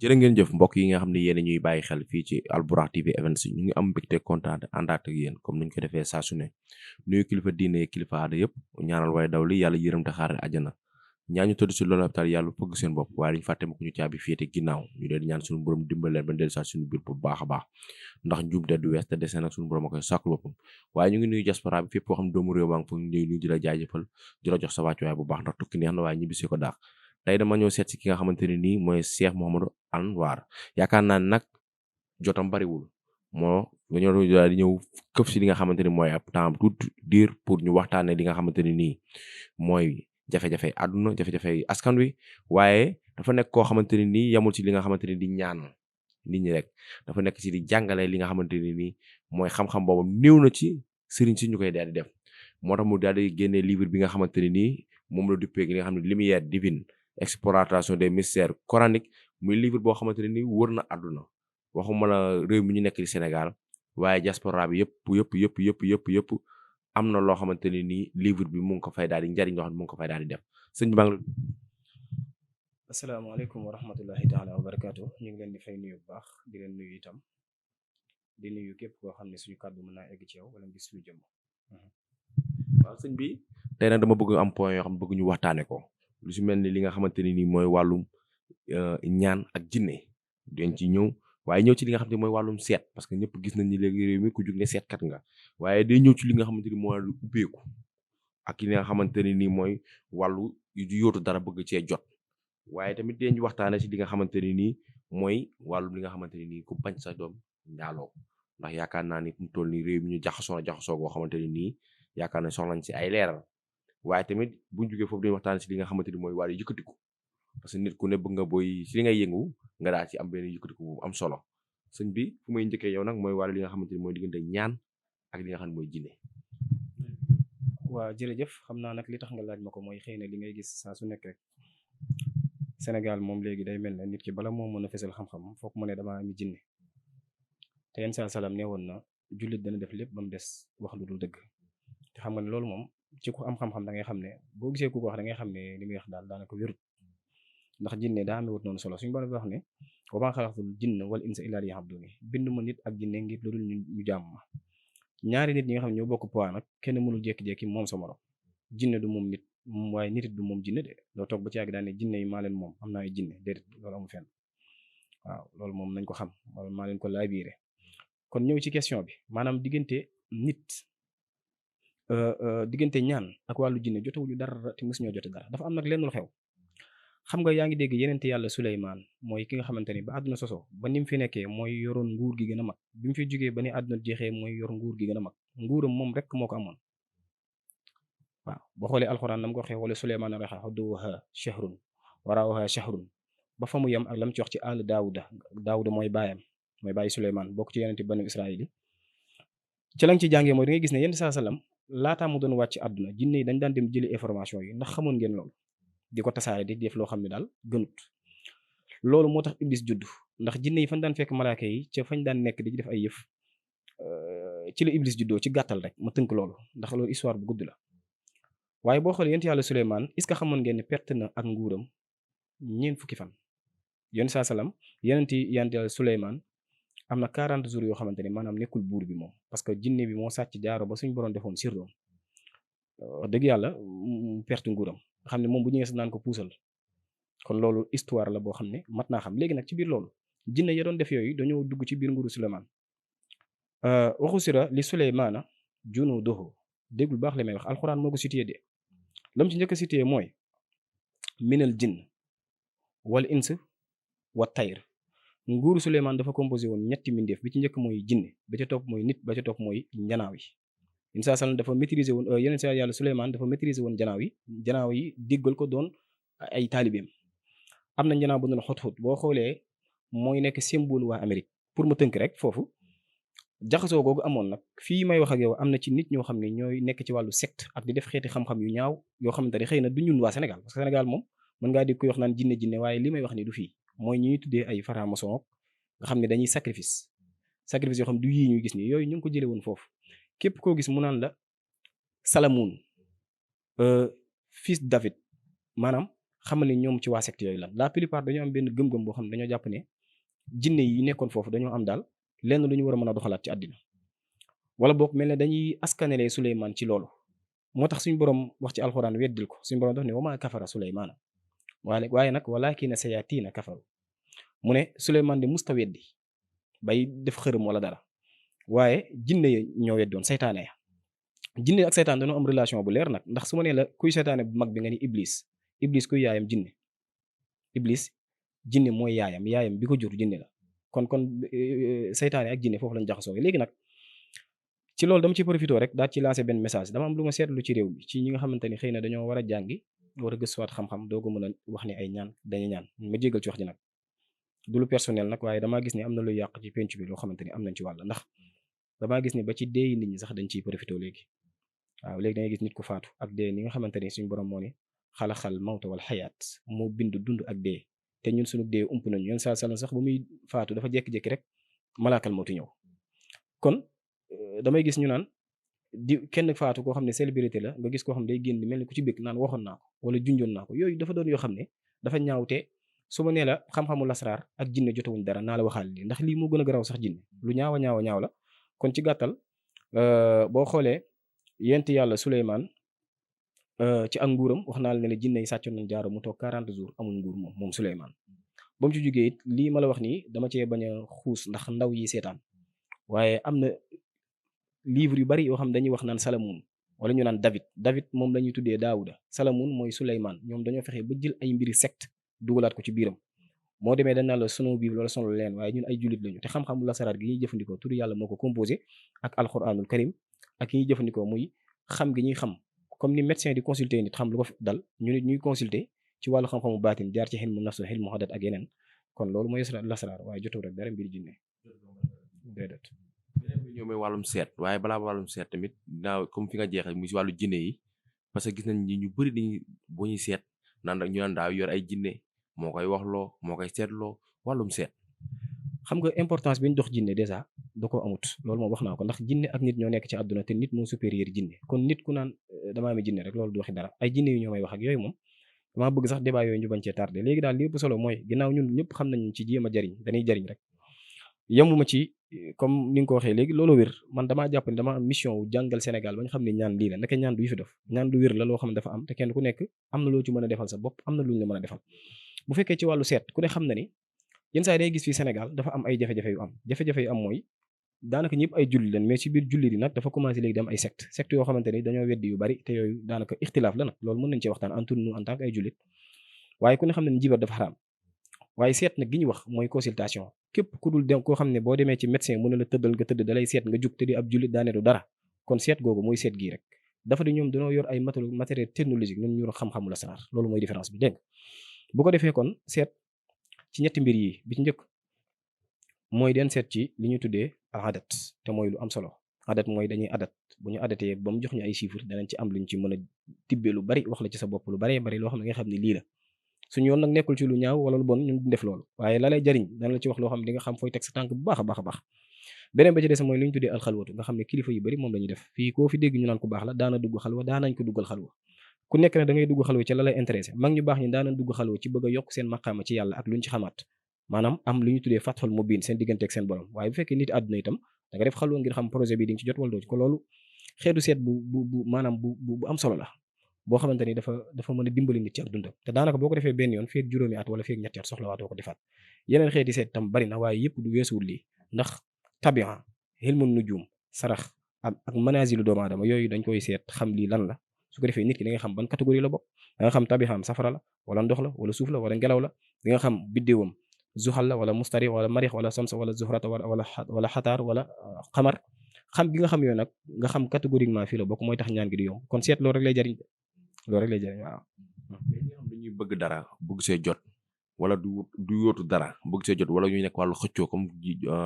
jërë ngeen jëf mbokk yi nga xam ne yéen ñuy bàyyi xel fii ci Albourakh TV Events ñu ngi am mbégte kontaan àndaat ak yéen comme niñ ko defee saa su ne nuyu kilifa diine kilifa aada yëpp ñaanal waaye daw li yàlla yërëm te xaare àjjana ñaa ñu tëdd si loolu hôpital yàlla fëgg seen bopp waaye dañu fàtte ma ko ñu caabi féete ginnaaw ñu leen ñaan suñu borom dimbal leen ba del saa suñu biir bu baax a baax ndax njuum te du wees te desee nag suñu borom a koy sàkkul boppam waaye ñu ngi nuyu diaspora bi fépp foo xam ne doomu réew baa ngi fa nuyu di la jaajëfal di la jox sa wàccuwaay bu baax ndax tukki neex na waaye ñibbisi ko daax tey dama ñëw seet si ki nga xamante ne nii mooy Cheikh Mouhamadou Anwar yaakaar naa ne nag jotam bariwul moo dañoo daal di ñëw këf si li nga xamante ni mooy ab temps tout diir pour ñu waxtaanee li nga xamante ne nii mooy jafe-jafe àdduna jafe-jafe askan wi waaye dafa nekk koo xamante ne nii yamul ci li nga xamante ne di ñaan nit ñi rek dafa nekk ci di jàngale li nga xamante ne nii mooy xam-xam boobu néew na ci sëriñ si ñu koy daal di def moo tax mu daal di génnee livre bi nga xamante ne nii moom la duppee li nga xam ne lumière divine exploration des mystères coraniques muy livre boo xamante ne ni wër na àdduna waxuma la réew mi ñu nekk di Sénégal waaye diaspora bi yëpp am na loo xamante ne nii livre bi mu ngi ko fay daal di njariñ loo xam ne mu ngi ko fay daal di def sëñ bi maa ngi. asalaamaaleykum wa rahmatullahi taala wa barakaatu ñu ngi leen di fay nuyu bu baax di leen nuyu itam di nuyu képp koo xam ne suñu kàddu mën naa egg ci yow wala gis suñu jëmm. waaw sëñ bi tey nag dama bëgg am point yoo xam ne bëgg ñu waxtaane ko. lu si mel ni li nga xamante ne nii mooy wàllum ñaan ak jinne dañ ci ñëw waaye ñëw ci li nga xam ne mooy wàllum seet parce que ñëpp gis nañ ni léegi réew mi ku jug ne seetkat nga waaye day ñëw ci li nga xamante ni mooy lu ubbeeku ak li nga xamante ne nii mooy wàllu du yóotu dara bëgg cee jot waaye tamit dañ waxtaane ci li nga xamante ne nii mooy wàllum li nga xamante ne nii ku bañ sa doom njaaloo ndax yaakaar naa ni fu mu toll nii réew mi ñu jaxasoo goo xamante ne nii yaakaar na soxlañ ci ay leeral waaye tamit buñ jógee foofu dañuy waxtaan ci li nga xamante ni mooy wàllu yëkkatiku parce que nit ku ne bëgg nga booy ci li ngay yëngu nga daal ci am benn yëkkatiku bu am solo sëñ bi fu may njëkkee yow nag mooy wàllu li nga xamante ni mooy diggante ñaan ak li nga xam ne mooy jinne. waa jërëjëf xam naa nag li tax nga laaj ma ko mooy xëy na li ngay gis saa su nekk rek Sénégal moom léegi day mel ne nit ki bala moo mën a fesal xam-xam foog mu ne damaa am jinne te yenn saa salaam ne woon na jullit dana def lépp ba mu des wax lu dul dëgg te xam nga ne loolu moom ci ku am xam-xam da ngay xam ne boo gisee ku ko wax da ngay xam ne li muy wax daal daanaka wérut ndax jinne daa amee wut noonu solo suñu borom wax ne wa maa xalaqtul jinna wal insa illaa liya'buduun bind ma nit ak jinne ngir lu dul ñu jàmm ma ñaari nit ñi nga xam ne ñoo bokk poids nag kenn mënul jékki-jékki moom sa morom jinne du moom nit waaye nit du moom jinne de doo toog ba ci yàgg daal ne jinne yi maa leen moom am naa ay jinne déedéet loolu amul fenn waaw loolu moom nañ ko xam wala maa leen ko laabiire kon ñëw ci question bi maanaam diggante nit diggante ñaan ak wàllu jinne jotewuñu dara te mosuñoo jote dara dafa am nag lenn lu xew xam nga yaa ngi dégg yenente yàlla Suleymaan mooy ki nga xamante ni ba àdduna soso ba ni mu fi nekkee mooy yoroon nguur gi gën a mag bi mu fi jógee ba ni àdduna jeexee mooy yor nguur gi gën a mag nguuram moom rek moo ko amoon waaw boo xoolee alxuraan nam ko waxee wala Suleymaan rexa xuduwuha shahrun waraawuha shahrun ba fa mu yem ak lam ci wax ci àll daawuda mooy baayam mooy bàyyi Suleymaan bokk ci yenente banu Israayil yi ci lañ ci jàngee mooy da ngay gis ne yenn saa salaam laataa mu doon wàcc àdduna jinne yi dañ daan dem jëli information yi ndax xamoon ngeen loolu di ko tasaare di def loo xam ne daal gënut loolu moo tax iblis judd ndax jinne yi fañ daan fekk malaaka yi ca fañ daan nekk di def ay yëf ci la iblis juddoo ci gàttal rek ma tënk loolu ndax loolu histoire bu gudd la waaye boo xoolee yonent yàlla Suleymaan est-ce que xamoon ngeen ne perte na ak nguuram ñeent fukki fan yonent saa salaam yonent yàlla Suleymaan am na 40 jours yoo xamante ne maanaam nekkul buur bi moom parce que jinne bi moo sàcc jaaro ba suñ borom defoon sirdoom wax dëgg yàlla perte nguuram nga xam ne moom bu ñëwee sax naan ko puusal kon loolu histoire la boo xam ne mat naa xam léegi nag ci biir loolu jinne ya doon def yooyu dañoo dugg ci biir nguuru Suleymaan waxu sira li Suleymaana junuuduhu déggul baax li may wax alxuraan moo ko cité de lam ci njëkk a cité mooy minal jinn wal ins wa tayr nguuru Suleymaan dafa composé woon ñetti mbindeef bi ci njëkk mooy jinne ba ca topp mooy nit ba ca topp mooy njanaaw yi insa sallam dafa maîtriser woon yeneen sa yàlla Suleymaan dafa maîtriser woon janaaw yi diggal ko doon ay taalibeem am na njanaaw bu ñu xut-xut boo xoolee mooy nekk symbole waa Amérique pour mu tënk rek foofu jaxasoo googu amoon nag fii may wax ak yow am na ci nit ñoo xam ne ñooy nekk ci wàllu secte ak di def xeeti xam-xam yu ñaaw yoo xamante ne xëy na du ñun waa Sénégal parce que Sénégal moom mën ngaa di koy wax naan jinne waaye li may wax ni du fii mooy ñi ñuy tuddee ay franc-maçon nga xam ne dañuy sacrifice yoo xam du yii ñuy gis nii yooyu ñu ngi ko jëlee woon foofu képp koo gis mu naan la Salamoun fils David maanaam xamal ne ñoom ci waa secte yooyu lan la plupart dañoo am benn gëm-gëm boo xam ne dañoo jàpp ne jinne yi nekkoon foofu dañoo am daal lenn lu ñu war a mën a doxalaat ci àddina wala boog mel ne dañuy askanelee Suleymaan ci loolu moo tax suñu borom wax ci alxuraan weddil ko suñu borom daf ne wama kafara Suleymaana waaye nag walaakina sayaatiina kafaru mu ne Suleymaan de musta weddi bay def xërëm wala dara waaye jinne ya ñoo weddoon saytaane ya jinne ak saytaan dañoo am relation bu leer nag ndax su ma nee la kuy saytaane bu mag bi nga ni iblis kuy yaayam iblis jinne mooy yaayam bi ko jur jinne la kon saytaane ak jinne foofu lañ jaxasoo léegi nag ci loolu dama ci profité rek daal ci lancé benn message dama am lu ma seetlu ci réew mi ci ñi nga xamante ni xëy na dañoo war a jàngi war a gëstuwaat xam-xam doo ko mën a wax ni ay ñaan dañuy ñaan ma jégal ci wax ji nag du lu personnel nag waaye damaa gis ni am na luy yàq ci penc bi loo xamante ni am nañ ci wàll ndax damaa gis ni ba ci deeyi nit ñi sax dañ ciy profité léegi waaw léegi dangay gis nit ku faatu ak dee ni nga xamante ni suñu borom moo ni xalaxal mawta wal xayaat moo bind dund ak dee te ñun suñu dee ump nañu yoon saa sax ba muy faatu dafa jékki-jékki rek malaakal mawtu ñëw kon damay gis ñu naan di kenn faatu koo xam ne célébrité la nga gis koo xam ne day génn mel ni ku ci bëgg naan waxoon naa ko wala junjoon naa ko yooyu dafa doon yoo xam ne dafa ñaaw te su ma nee la xam-xamu lasraar ak jinne jotewuñ dara naa la waxaal lii ndax lii moo gën a garaaw sax jinne lu ñaaw a ñaaw la kon ci gàttal boo xoolee yent yàlla Suleymaan ci ak nguuram wax naa la ne la jinne yi sàccoon nañ jaaro mu toog 40 jours amul nguur moom Suleymaan ba mu ci jógee it lii ma la wax nii dama cee bañ a xuus ndax ndaw yi seetaan waaye am na livre yu bari yoo xam dañuy wax naan Salamoun wala ñu naan David moom la ñuy tuddee Daawuda Salamoun mooy Suleymaan ñoom dañoo fexe ba jël ay mbiri secte dugalaat ko ci biiram moo demee dañ naan la sunu bible wala sunu leen waaye ñun ay jullit lañu te xam-xamu lasaraar gi ñuy jëfandikoo turu yàlla moo ko composé ak alquranul karim ak yi ñuy jëfandikoo muy xam gi ñuy xam comme ni médecin di consulter nit xam lu ko dal ñu nit ñuy consulter ci wàllu xam-xamu baatin jaar ci xilmu nafs xilmu hadat ak yeneen kon loolu mooy lasaraar waaye jotul rek dara mbiri jinne déedéet ñoo may wàllum seet waaye balaa wàllum seet tamit dinaa comme fi nga jeexee mu si wàllu jinne yi parce que gis nañ ni ñu bëri dañuy boo ñuy seet ñu naan daaw yor ay jinne moo koy waxloo moo koy seetloo wàllum seet xam nga importance bi ñu dox jinne dèjà da ko amut loolu moom wax naa ko ndax jinne ak nit ñoo nekk ci àdduna te nit moo supérieur jinne kon nit ku naan damaa amee jinne rek loolu du waxi dara ay jinne yu ñoo may wax ak yooyu moom damaa bëgg sax débat yooyu ñu bañ cee tardé léegi daal li ëpp solo mooy ginnaaw ñun ñëpp xam nañ ci jéem a jariñ dañuy jariñ rek yemuma ci comme ni nga ko waxee léegi loolu wér man damaa jàpp ne dama am mission wu jàngal Sénégal ba ñu xam ne ñaan lii la naka ñaan du yi fi def ñaan du wér la loo xam ne dafa am te kenn ku nekk am na loo ci mën a defal sa bopp am na lu ñu la mën a defal bu fekkee ci wàllu seet ku ne xam na ni yenn saa yi day gis fii Sénégal dafa am ay jafe-jafe yu am jafe-jafe yu am mooy daanaka ñëpp ay julli lañ mais ci biir julli yi nag dafa commencé léegi dem ay secte yoo xamante ni dañoo weddi yu bari te yooyu daanaka ixtilaaf la nag loolu mën nañ ci waxtaan entre nous en tant que ay jullit waaye ku ne xam ne njibar dafa xaraam waaye seet nag gi ñu wax mooy consultation képp ku dul dem koo xam ne boo demee ci médecin mën na la tëddal nga tëdd dalay seet nga jug te di ab jullit daane du dara kon seet googu mooy seet gii rek dafa di ñoom dañoo yor ay matériel technologique ñun ñu xam-xamu lasaraar loolu mooy différence bi dégg bu ko defee kon seet ci ñetti mbir yi bi ci njëkk mooy den seet ci li ñu tuddee adat te mooy lu am solo adat mooy dañuy adat bu ñu adatee ba mu jox ñu ay chiffres danañ ci am luñ ci mën a tibbee lu bari wax la ci sa bopp lu baree bari loo xam ne nga xam ne lii la suñu yoon nag nekkul ci lu ñaaw wala lu bon ñun duñ def loolu waaye la lay jariñ dana la ci wax loo xam ne di nga xam fooy teg sa tànk bu baax a baax a baax beneen ba ci des mooy li ñu tuddee alxalwatu nga xam ne kilifa yu bari moom la ñuy def fii koo fi dégg ñu naan ku baax la daana dugg xalwa daanañ ko duggal xalwa ku nekk ne da ngay dugg xalwa ci la lay intéressé mag ñu baax ñi daanañ dugg xalwa ci bëgg a yokk seen maqaama ci yàlla ak luñ ci xamaat maanaam am lu ñu tuddee fatxul mubin seen digganteeg seen borom waaye bu fekkee nit àdduna itam da nga def xalwa ngir xam projet bi di nga ci jot wala doo ci ko loolu xeetu seet bu maanaam bu am solo la boo xamante ni dafa mën a dimbali nit ci ak dundam te daanaka boo ko defee benn yoon feek juróomi at wala feek ñetti at soxla waatoo ko defaat yeneen xeeti seet tam bari na waaye yëpp du weesuwul lii ndax tabian xilmun nujum sarax ak manazilu doomu aadama yooyu dañ koy seet xam lii lan la su ko defee nit ki da nga xam ban catégorie la bokk da nga xam tabiaam safara la wala ndox la wala suuf la wala ngelaw la di nga xam biddéewam zuxal la wala mustari wala marix wala samsa wala zuhrata wala xataar wala xamar xam gi nga xam yooyu nag nga xam catégoriquement fii la bokk mooy tax ñaan gi di yomb kon seet loolu rek lay jariñ waaw. mais ñi nga xam dañuy bëgg dara bëgg see jot wala du yóotu dara bëgg see jot wala ñu nekk wàllu xëccoo comme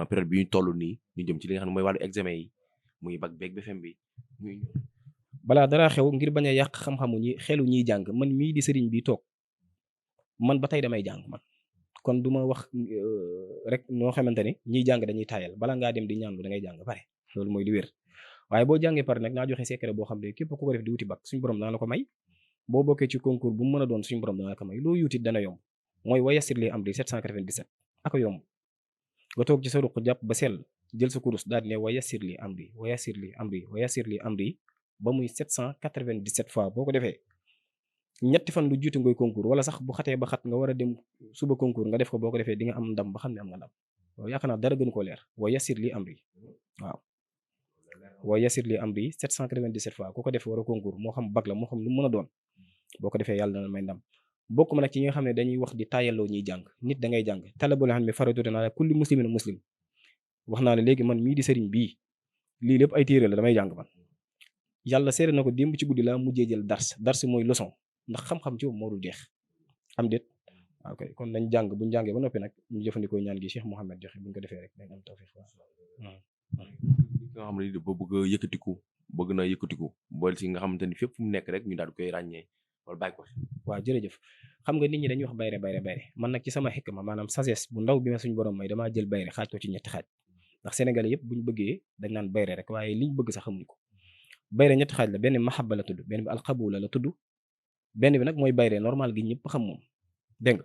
période bi ñu toll nii ñu jëm ci li nga xam ne mooy wàllu examen yi muy bac beeg BFEM bi muy balaa dara xew ngir bañ a yàq xam-xamu xelu ñiy jàng man mii di sëriñ bi toog man ba tey damay jàng man kon du ma wax rek noo xamante ni ñiy jàng dañuy taayal bala ngaa dem di ñaanlu da ngay jàng pare loolu mooy li wér waaye boo jàngee pare nag naa joxe secret boo xam ne képp ku ko def di wuti bac suñu borom dana la ko may boo bokkee ci concours bu mu mën a doon suñu borom dana la ko may loo yuutit dana yomb mooy wayassir li amri 797 ak a yomb nga toog ci sa ruq jàpp ba sell jël sa kurus daal di ne wayassir li amri wayassir li amri wayassir li amri ba muy 797 fois boo ko defee ñetti fan lu jiitu ngoy concours wala sax bu xatee ba xat nga war a dem suba concours nga def ko boo ko defee di nga am ndam ba xam ne am nga ndam loolu yaakaar naa dara gën koo leer wayassir li amri waaw wayassir li amri 797 fois ku ko def war a concours moo xam bac la moo xam lu mën a doon boo ko defee yàlla dana may ndam bokk ma nag ci ñi nga xam ne dañuy wax di taayaloo ñuy jàng nit da ngay jàng talabul ilmi fariidatun alaa kulli muslimin muslim wax naa ne léegi man mii di sëriñ bii lii lépp ay téere la damay jàng man yàlla seere na ko démb ci guddi laa mujjee jël dars mooy leçon ndax xam-xam ci moom moo dul jeex am déet ok kon nañ jàng buñ jàngee ba noppi nag ñu jëfandikoo ñaan gi Cheikh Mouhamed joxe buñ ko defee rek dañ am tawfiq nga xam ne dafa bëgg a yëkkatiku bëgg na yëkkatiku bool ci nga xamante ni fépp fu mu nekk rek ñu daal koy ràññee wala bàyyi ko waaw jërëjëf xam nga nit ñi dañuy wax bayre man nag ci sama xikma maanaam sagesse bu ndaw bi ma suñu borom may damaa jël bayre xaaj ko ci ñetti xaaj ndax sénégalais yëpp buñ bëggee dañ naan bayre rek waaye liñ bëgg sax xamuñ ko bayre ñetti xaaj la benn mahabba la tudd benn bi alxabula la tudd benn bi nag mooy bayre normal gi ñëpp xam moom dégg nga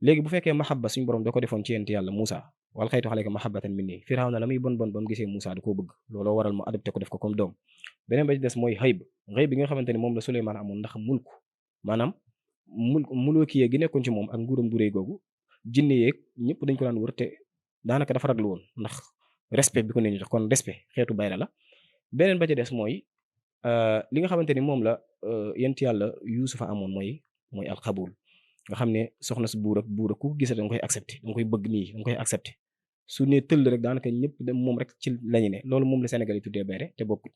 léegi bu fekkee mahabba suñu borom da ko defoon ci yent yàlla Moussa wal xaytu alayka mahabbatan minni Firawna la muy bon ba mu gisee Moussa da koo bëgg looloo waral mu adopté ko def ko comme doom beneen ba ci des mooy xëyb bi nga xamante ni moom la Suleymaan amoon ndax mulku maanaam mulookiye gi nekkoon ci moom ak nguuram gu réy googu jinne yeeg ñëpp dañ ko daan wër te daanaka dafa raglu woon ndax respect bi ko nit ñi jox kon respect xeetu bayra la beneen ba ci des mooy li nga xamante ni moom la yent yàlla Yuusufa amoon mooy alxabul nga xam ne soxna si buur ak ku gis da nga koy accepté da nga koy bëgg nii da nga koy accepté su ne tëll rek daanaka ñëpp dem moom rek ci lañu ne loolu moom la Sénégal yi tuddee bayre te bokkut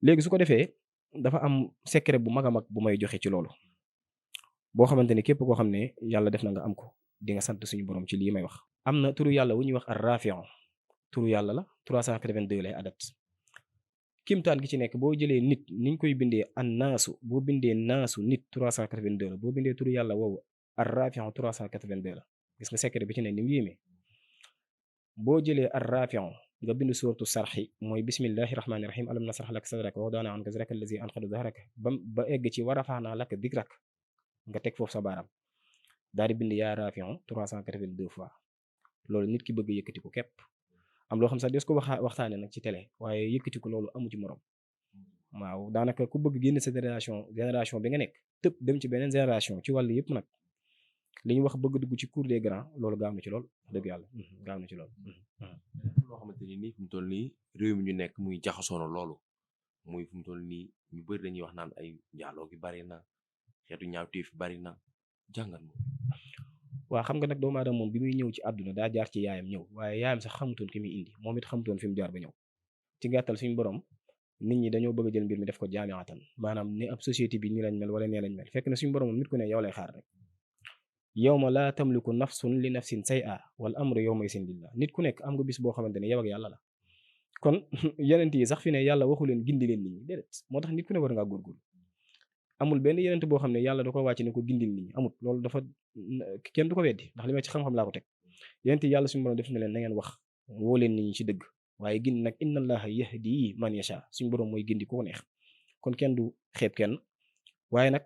léegi su ko defee dafa am secret bu mag a mag bu may joxe ci loolu boo xamante ni képp koo xam ne yàlla def na nga am ko di nga sant suñu borom ci lii may wax. am na turu yàlla wu ñuy wax ar-Rafi'u turu yàlla la 382 lay adat kimtaan gi ci nekk boo jëlee nit niñ koy bindee an naasu boo bindee naasu nit 382 la boo bindee turu yàlla woowu ar-Rafi'u 382 la gis nga secret bi ci ne ni mu yéemee boo jëlee ar-Rafi'u nga bind suuratu sarxi mooy bismillahi rahmaani rahim alam nasrah laka sadraka wa wada'na anka wizraka allazi anqada zahraka ba egg ci wa rafa'na laka dikrak nga teg foofu sa baaraam daal di bind yaa Rafi'u 382 fois loolu nit ki bëgg yëkkati ko képp am loo xam sax des ko waxtaane nag ci télé waaye yëkkati ko loolu amu ci morom waaw daanaka ku bëgg génn sa génération bi nga nekk tëb dem ci beneen génération ci wàllu yëpp nag li ñu wax bëgg dugg ci cour des grands loolu gaaw na ci lool dëgg yàlla gaaw na ci lool. loo xamante ni nii fu mu toll nii réew mi ñu nekk muy jaxasoo na loolu muy fu mu toll nii ñu bëri dañuy wax naan ay njaaloo gi bari na xeetu ñaawteef bari na jàngat moom. waaw xam nga nag doomu aadama moom bi muy ñëw ci àdduna daa jaar ci yaayam ñëw waaye yaayam sax xamutoon ki muy indi moom it xamutoon fi mu jaar ba ñëw ci gàttal suñu borom nit ñi dañoo bëgg a jël mbir mi def ko jaamiatan maanaam ni ab société bi nii lañ mel wala nee lañ mel fekk na suñu borom nit ku ne yow lay xaar rek yawma laa tamliku nafsun li nafsin say'a wal amru yawma isin lillah nit ku nekk am nga bis boo xamante ne yow ak yàlla la kon yenent yi sax fi ne yàlla waxu leen gindi leen nit ñi déedéet moo tax nit ku ne war ngaa góorgóorlu amul benn yenent boo xam ne yàlla da ko wàcc ne ko gindil nit ñi amul loolu dafa kenn du ko weddi ndax li ma ci xam-xam laa ko teg yenent yàlla suñu borom def na leen na ngeen wax woo leen nit ñi ci dëgg waaye gindi nag inna allaha yahdi man yasha suñu borom mooy gindi ku ko neex kon kenn du xeeb kenn waaye nag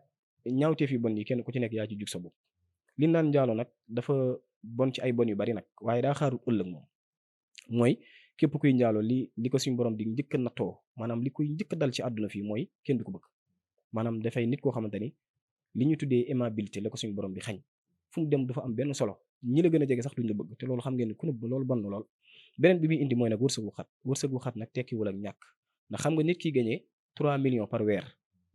ñaawteef yu bon yi kenn ku ci nekk yaa ci jug sa bopp li naan njaalo nag dafa bon ci ay bon yu bari nag waaye daa xaarul ëllëg moom mooy képp kuy njaalo li ko suñu borom di njëkk a nattoo maanaam li koy njëkk a dal ci àdduna fii mooy kenn du ko bëgg maanaam dafay nit koo xamante ni li ñu tuddee aimabilité la ko suñu borom di xañ fu mu dem dafa am benn solo ñi la gën a jege sax duñ la bëgg te loolu xam ngeen ni ku ne loolu bon na lool beneen bi muy indi mooy nag wërsëgu xat nag tekkiwul ak ñàkk ndax xam nga nit ki gañee 3 millions par weer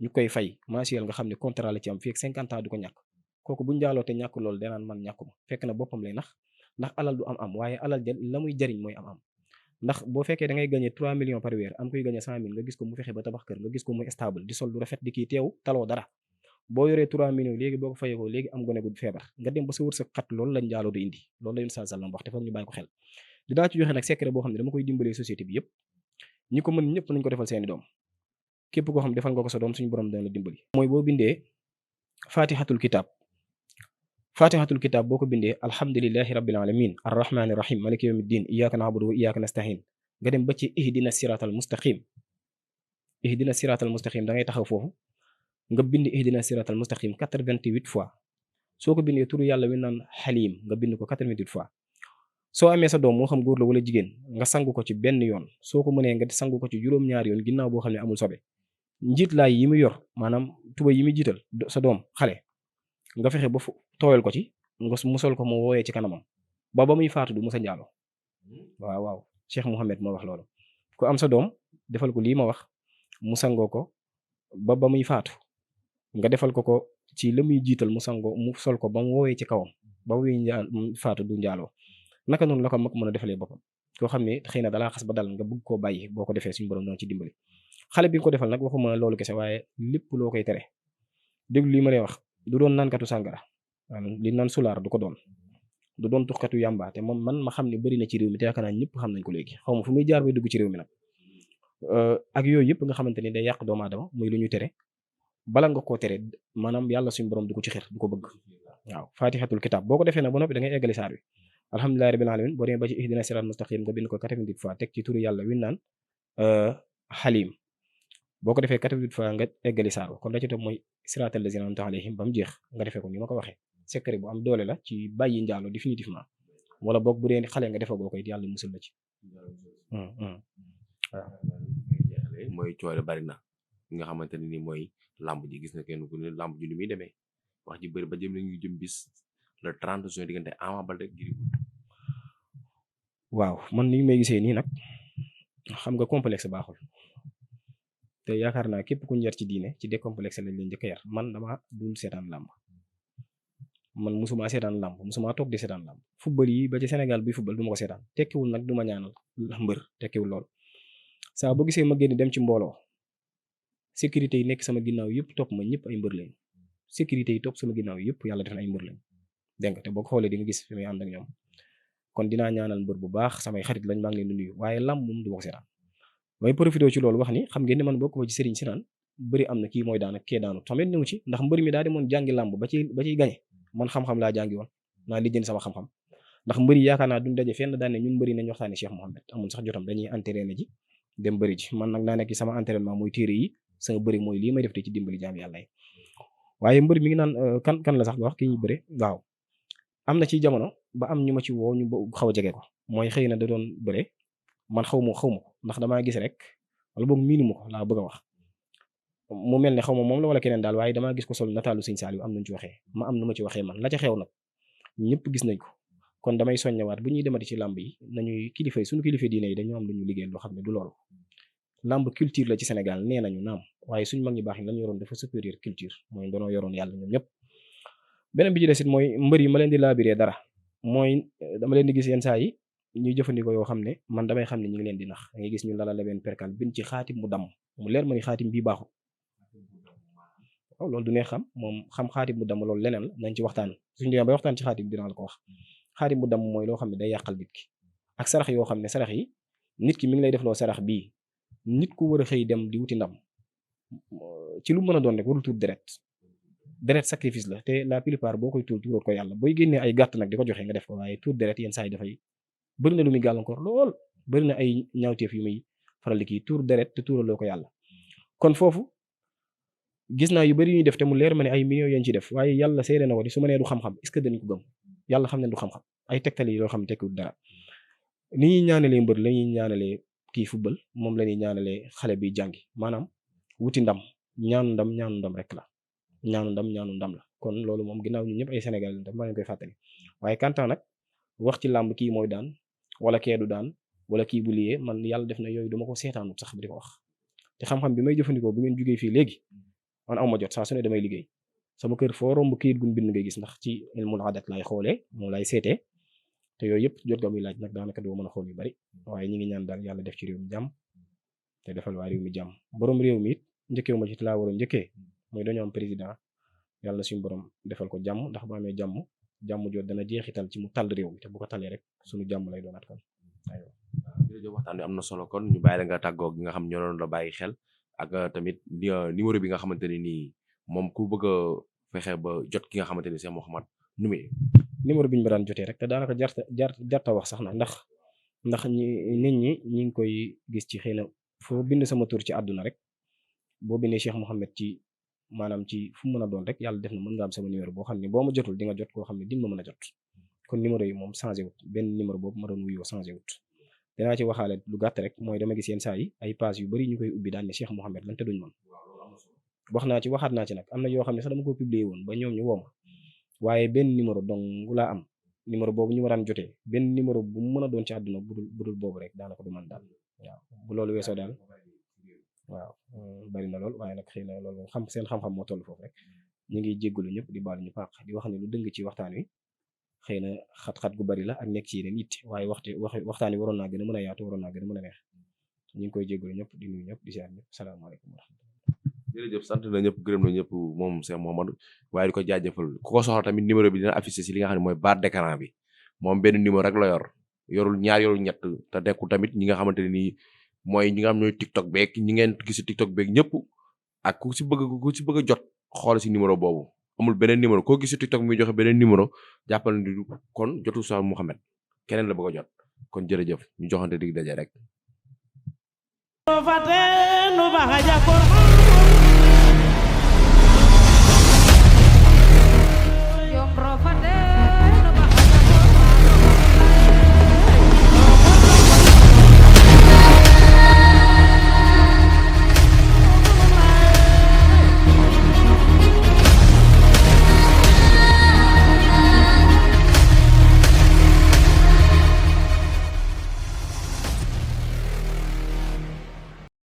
ñu koy fay mensuel nga xam ne contrat la ci am fii ak 50 ans du ko ñàkk kooku bu njaaloo te ñàkk loolu danaan man ñàkkuma fekk na boppam lay nax ndax alal du am waaye alal ja la muy jariñ mooy am ndax boo fekkee da ngay gagné 3 millions par weer am koy gagné 100 000 nga gis ko mu fexe ba tabax kër nga gis ko muy stable di sol lu rafet di kii teew taloo dara boo yoree 3 millions léegi boo ko fayee ko léegi am gone gu feebar nga dem ba sa wërsëg xat loolu lañ njaaloo di indi loolu la Yonent sallam wax te foog ñu bàyyi ko xel dinaa ci joxe nag secret boo xam ne dama koy dimbalee société bi yëpp ñi ko mën ñëpp nañ ko defal seeni doom képp koo xam defal nga ko sa doom suñu borom dana la dimbali mooy boo bindee fatihatul kitab boo ko bindee alhamdulillahi rabbil alamin arrahmani rahim maliki yawmiddin iyyaka na'budu wa iyyaka nasta'in nga dem ba ci ihdina siratal mustaqim da ngay taxaw foofu nga bind ihdina siratal mustaqim 88 fois soo ko bindee turu yàlla wi naan xalim nga bind ko 88 fois soo amee sa doom moo xam góor la wala jigéen nga sangu ko ci benn yoon soo ko mënee nga sangu ko ci juróom-ñaari yoon ginnaaw boo xam ne amul sobe njiitlaay yi mu yor maanaam tuba yi muy jiital sa doom xale nga fexe ba tooyal ko ci nga musal ko mu wooyee ci kanamam ba muy faatu du musa njaaloo waaw Cheikh Mouhamed moo wax loolu ku am sa doom defal ko lii ma wax mu sangoo ko ba muy faatu nga defal ko ci la muy jiital mu sol ko ba mu woowee ci kawam ba muy faatu du njaaloo naka noonu la ko mag mën a defalee boppam koo xam ne xëy na dalaa xas ba dal nga bëgg koo bàyyi boo ko defee suñu borom dana ci dimbali xale bi nga ko defal nag waxuma loolu kese waaye lépp loo koy tere déglu li ma lay wax du doon naankatu sàngara li naan sulaar du ko doon du doon tuxkatu yàmba te moom man ma xam ne bëri na ci réew mi te yaakaar naa ñëpp xam nañ ko léegi xaw ma fu muy jaar bay dugg ci réew mi nag ak yooyu yëpp nga xamante ni day yàq doomu aadama muy lu ñu tere bala nga koo tere maanaam yàlla suñu borom du ko ci xir du ko bëgg waaw fatihatul kitab boo ko defee nag ba noppi da ngay eggali saar wi alhamdulillahi rabbil alamin boo demee ba ci ihdina siratal mustaqim nga bind ko 88 fois teg ci turu yàlla wi naan xalim boo ko defee 88 fois nga eggali saar kon la ci topp mooy siratal lazina an'amta alayhim ba mu jeex nga defee ko ni ma ko waxee secret bu am doole la ci bàyyi njaalo définitivement wala boog bu dee xale nga defagoo ko it yàlla musul la ci waaw mooy coole bari na nga xamante ne ni mooy làmb ji gis na kenn ku ne làmb ji ni muy demee wax ji bëri ba jëm nañu jëm bis le 30 juin diggante Ama Baldé ak Gris Bordeaux waaw man ni may gisee nii nag xam nga complexe baaxul te yaakaar naa képp ku ñu yar ci diine ci décomplexe lañ leen njëkk a yar man dama dul seetaan làmb man musuma seetaan làmb musuma toog di seetaan làmb football yi ba ci Sénégal bi football du ma ko seetaan tekkiwul nag du ma ñaanal mbër tekkiwul lool saa boo gisee ma génn dem ci mbooloo sécurité yi nekk sama ginnaaw yëpp topp ma ñëpp ay mbër lañ sécurité yi topp sama ginnaaw yëpp yàlla def na ay mbër lañ dégg nga te boo ko xoolee di nga gis fi may ànd ak ñoom kon dinaa ñaanal mbër bu baax samay xarit lañ maa ngi leen di nuyu waaye làmb moom du ma ko seetaan may profité ci loolu wax ni xam ngeen ne man bokk ma ci sëriñ si naan bëri am na kii mooy daan ak kee daanu tamit ñëw ci ndax mbër mi daa demoon jàngi làmb ba ciy gañe man xam-xam laa jàngi woon naa lijjën sama xam-xam ndax mbëri yaakaar naa duñ daje fenn daan ne ñun mbëri nañ waxtaane Cheikh Mouhamed amul sax jotam dañuy entraîné ji dem bëri ji man nag naa nekk sama entraînement mooy téere yi sama bëri mooy lii may def te ci dimbali jaam yàlla yi waaye mbër mi ngi naan kan la sax nga wax ki ñuy bëre waaw am na ci jamono ba am ñu ma ci woo ñu xaw a jege ko mooy xëy na da doon bëre man xaw ma ko ndax damaa gis rek wala boog miinu ma ko laa bëgg a wax mu mel ne xaw ma moom la wala keneen daal waaye damaa gis ko sol nataalu sëñ Saliou am nañu ci waxee ma am nu ma ci waxee man la ca xew nag ñëpp gis nañ ko kon damay soññewaat bu ñuy demati ci làmb yi nañuy kilifa yi suñu kilifa diine yi dañoo am lu ñu liggéey loo xam ne du loolu làmb culture la ci Sénégal nee nañu naam waaye suñu mag ñi baax ñi lañu yoroon dafa supérieur culture mooy danoo yoroon yàlla ñoom ñëpp beneen bi ci des it mooy mbër yi ma leen di laabiree dara mooy dama leen di gis yenn saa yi ñuy jëfandikoo yoo xam ne man damay xam ne ñu ngi leen di nax da ngay gis ñu lala la benn perkal bin ci xaatim mu damm mu leer ma ni xaatim bii baaxul waaw loolu du neex xam moom xam xaatim bu damm loolu leneen la nañ ci waxtaan suñu demee bay waxtaan ci xaatim dinaa la ko wax xaatim bu damm mooy loo xam ne day yàqal nit ki ak sarax yoo xam ne sarax yi nit ki mi ngi lay def loo sarax bii nit ku war a xëy dem di wuti ndam ci lu mën a doon rek warul tuur deret sacrifice la te la plupart boo koy tuur tuuroot ko yàlla booy génnee ay gàtt nag di ko joxe nga def ko waaye tuur deret yenn saa yi dafay bëri na lu muy gàllankoor lool bëri na ay ñaawteef yu muy faral di kii tuur deret te tuuraloo ko yàlla kon foofu gis naa yu bëri ñuy def te mu leer ma ne ay millions yéen ci def waaye yàlla seede na ko di su ma nee du xam-xam est-ce que dañu ko gëm yàlla xam ne du xam-xam ay tegtal yi loo xam ne tekkiwul dara ni ñuy ñaanalee mbër la ñuy ñaanalee kii football moom la ñuy ñaanalee xale bi jàngi maanaam wuti ndam ñaanu ndam rek la ñaanu ndam la kon loolu moom ginnaaw ñun ñëpp ay Sénégal lañ def maa ngi koy fàttali waaye kantaan nag wax ci làmb kii mooy daan wala kee du daan wala kii bu liyee man yàlla def na yooyu duma ko seetaanut sax bi di ko wax te xam-xam bi may jëfandikoo bu ngeen jugee fii léegi man aw ma jot saa su ne damay liggéey sama kër foo romb kayit gun bind ngay gis ndax ci ilmul adat laay xoolee moom laay seetee te yooyu yëpp jot ga muy laaj nag daanaka doo mën a xool yu bari waaye ñi ngi ñaan daal yàlla def ci réew mi jàmm te defal waa réew mi jàmm borom réew mi it njëkkeewu ma ci laa waroon njëkkee mooy dañoo am président yàlla na suñu borom defal ko jàmm ndax bu amee jàmm jot dana jeexital ci mu tàll réew mi te bu ko talee rek suñu jàmm lay doonaat kon aywa. jërëjëf waxtaan bi am na solo kon ñu bàyyi la nga tàggoo gi nga xam ñoo doon la bàyyi xel ak tamit numéro bi nga xamante ne nii moom ku bëgg a fexe ba jot ki nga xamante ni Cheikh Mouhamed numéro bi ñu ma daan jotee rek te daanaka jarta wax sax na ndax nit ñi ñi ngi koy gis ci xëy na foo bind sama tur ci àdduna rek boo bindee Cheikh Mouhamed ci maanaam ci fu mu mën a doon rek yàlla def na mën nga am sama numéro boo xam ne boo ma jotul di nga jot koo xam ne di nga ma mën a jot kon numéro yi moom changé wut benn numéro boobu ma doon wuyoo changé wut. danaa ci waxaale lu gàtt rek mooy dama gis yenn saa yi ay page yu bari ñu koy ubbi daan ne Cheikh Mouhamed lan te duñ man waxaat naa ci nag am na yoo xam ne sax dama ko publier woon ba ñoom ñu woo ma waaye benn numéro dong laa am numéro boobu ñu ma daan jotee benn numéro bu mu mën a doon ci àdduna budul boobu rek daanaka du man daal waaw bu loolu weesoo daal waaw bari na lool waaye nag xëy na loolu seen xam-xam moo toll foofu rek ñu ngi jéggalu ñëpp di baalu ñu paax di wax ne lu dëng ci waxtaan wi xëy na xat-xat gu bari la ak nekk ci yeneen it waaye waxtaan wi waroon naa gën a mën a yaatu waroon naa gën a mën a neex ñu ngi koy jéggalu ñëpp di nuyu ñëpp di ziar ñëpp salaamaaleykum wa rahmatulah. jërëjëf sant na ñëpp gërëm na ñëpp moom Cheikh Mouhamed waaye di ko jaajëfal ku ko soxla tamit numéro bi dina affiché si li nga xam ne mooy barre d'écran bi moom benn numéro rek la yorul ñaar yorul ñett te nekkul tamit ñi nga xamante ne nii mooy ñi nga xam ñooy TikTok beeg ñi ngeen gis si TikTok beeg ñëpp ak ku si bëgg a jot xool si numéro boobu amul beneen numéro koo gis si TikTok muy joxe beneen numéro jàppal ni kon jotul Cheikh Mouhamed keneen la bëgg a jot kon jërëjëf ñu joxante dig daje rek.